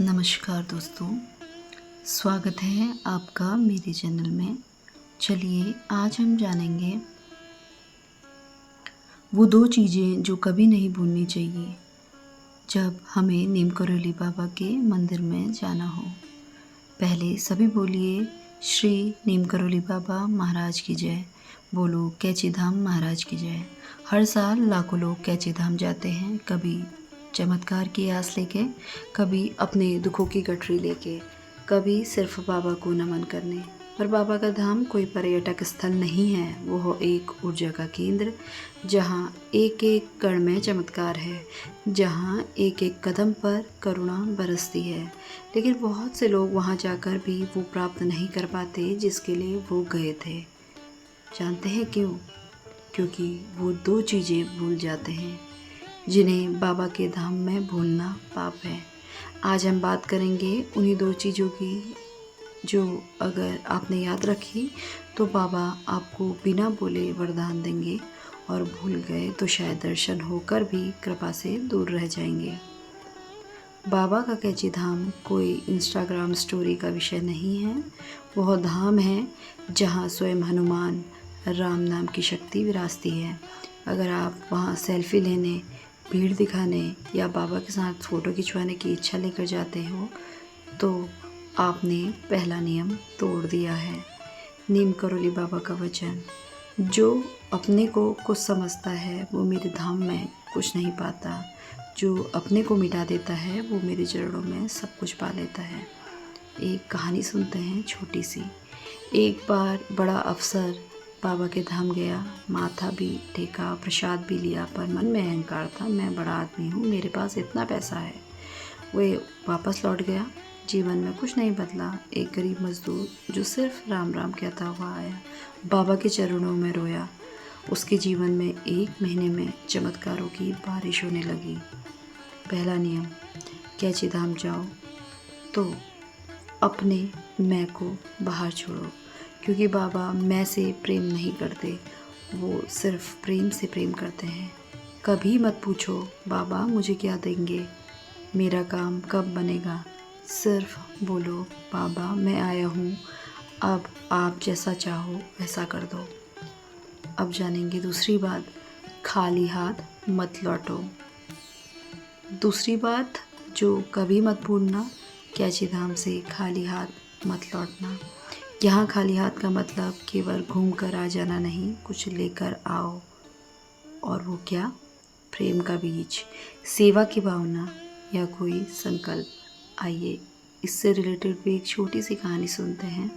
नमस्कार दोस्तों, स्वागत है आपका मेरे चैनल में। चलिए आज हम जानेंगे वो दो चीज़ें जो कभी नहीं भूलनी चाहिए जब हमें नीम करौली बाबा के मंदिर में जाना हो। पहले सभी बोलिए श्री नीम करौली बाबा महाराज की जय। बोलो कैची धाम महाराज की जय। हर साल लाखों लोग कैची धाम जाते हैं, कभी चमत्कार की आस लेके, कभी अपने दुखों की गठरी लेके, कभी सिर्फ बाबा को नमन करने। पर बाबा का धाम कोई पर्यटक स्थल नहीं है, वो एक ऊर्जा का केंद्र, जहाँ एक एक कण में चमत्कार है, जहाँ एक एक कदम पर करुणा बरसती है। लेकिन बहुत से लोग वहाँ जाकर भी वो प्राप्त नहीं कर पाते जिसके लिए वो गए थे। जानते हैं क्यों? क्योंकि वो दो चीज़ें भूल जाते हैं जिन्हें बाबा के धाम में भूलना पाप है। आज हम बात करेंगे उन्हीं दो चीज़ों की जो अगर आपने याद रखी तो बाबा आपको बिना बोले वरदान देंगे, और भूल गए तो शायद दर्शन होकर भी कृपा से दूर रह जाएंगे। बाबा का कैची धाम कोई इंस्टाग्राम स्टोरी का विषय नहीं है। वह धाम है जहाँ स्वयं हनुमान राम नाम की शक्ति विराजती है। अगर आप वहाँ सेल्फी लेने, भीड़ दिखाने या बाबा के साथ फ़ोटो खिंचवाने की इच्छा लेकर जाते हो तो आपने पहला नियम तोड़ दिया है। नीम करौली बाबा का वचन, जो अपने को कुछ समझता है वो मेरे धाम में कुछ नहीं पाता, जो अपने को मिटा देता है वो मेरे चरणों में सब कुछ पा लेता है। एक कहानी सुनते हैं छोटी सी। एक बार बड़ा अफसर बाबा के धाम गया, माथा भी टेका, प्रसाद भी लिया, पर मन में अहंकार था, मैं बड़ा आदमी हूँ, मेरे पास इतना पैसा है। वह वापस लौट गया, जीवन में कुछ नहीं बदला। एक गरीब मजदूर जो सिर्फ राम राम कहता हुआ आया, बाबा के चरणों में रोया। उसके जीवन में 1 महीने में चमत्कारों की बारिश होने लगी। पहला नियम, कैची धाम जाओ तो अपने मैं को बाहर छोड़ो, क्योंकि बाबा मैं से प्रेम नहीं करते, वो सिर्फ प्रेम से प्रेम करते हैं। कभी मत पूछो बाबा मुझे क्या देंगे, मेरा काम कब बनेगा। सिर्फ बोलो बाबा मैं आया हूँ, अब आप जैसा चाहो वैसा कर दो। अब जानेंगे दूसरी बात, खाली हाथ मत लौटो। दूसरी बात जो कभी मत भूलना, कैची धाम से खाली हाथ मत लौटना। यहाँ खाली हाथ का मतलब केवल घूम कर आ जाना नहीं, कुछ लेकर आओ। और वो क्या? प्रेम का बीज, सेवा की भावना या कोई संकल्प। आइए इससे रिलेटेड भी एक छोटी सी कहानी सुनते हैं।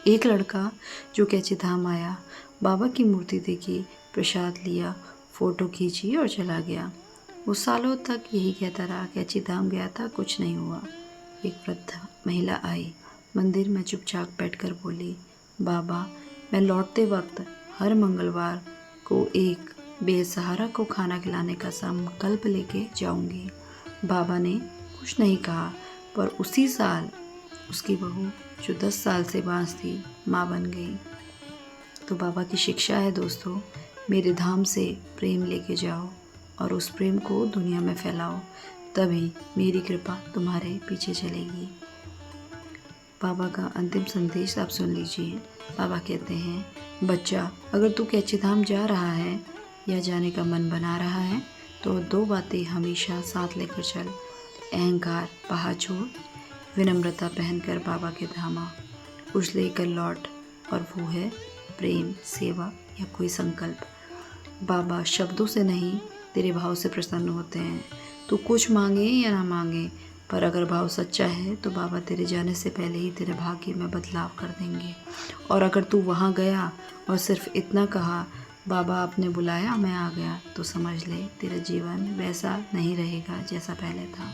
एक लड़का जो कैची धाम आया, बाबा की मूर्ति देखी, प्रसाद लिया, फ़ोटो खींची और चला गया। वो सालों तक यही कहता रहा, कैची धाम गया था, कुछ नहीं हुआ। एक वृद्ध महिला आई, मंदिर में चुपचाप बैठकर बोली, बाबा मैं लौटते वक्त हर मंगलवार को एक बेसहारा को खाना खिलाने का संकल्प लेके जाऊंगी। बाबा ने कुछ नहीं कहा, पर उसी साल उसकी बहू जो 10 साल से बांझ थी, माँ बन गई। तो बाबा की शिक्षा है दोस्तों, मेरे धाम से प्रेम लेके जाओ और उस प्रेम को दुनिया में फैलाओ, तभी मेरी कृपा तुम्हारे पीछे चलेगी। बाबा का अंतिम संदेश आप सुन लीजिए। बाबा कहते हैं, बच्चा अगर तू कैची धाम जा रहा है या जाने का मन बना रहा है तो 2 बातें हमेशा साथ लेकर चल। अहंकार बाहर छोड़, विनम्रता पहनकर बाबा के धाम आ, कुछ लेकर लौट, और वो है प्रेम, सेवा या कोई संकल्प। बाबा शब्दों से नहीं तेरे भाव से प्रसन्न होते हैं। तू कुछ मांगे या ना मांगे, पर अगर भाव सच्चा है तो बाबा तेरे जाने से पहले ही तेरे भाग्य में बदलाव कर देंगे। और अगर तू वहाँ गया और सिर्फ इतना कहा, बाबा आपने बुलाया मैं आ गया, तो समझ ले तेरा जीवन वैसा नहीं रहेगा जैसा पहले था।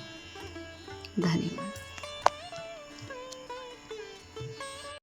धन्यवाद।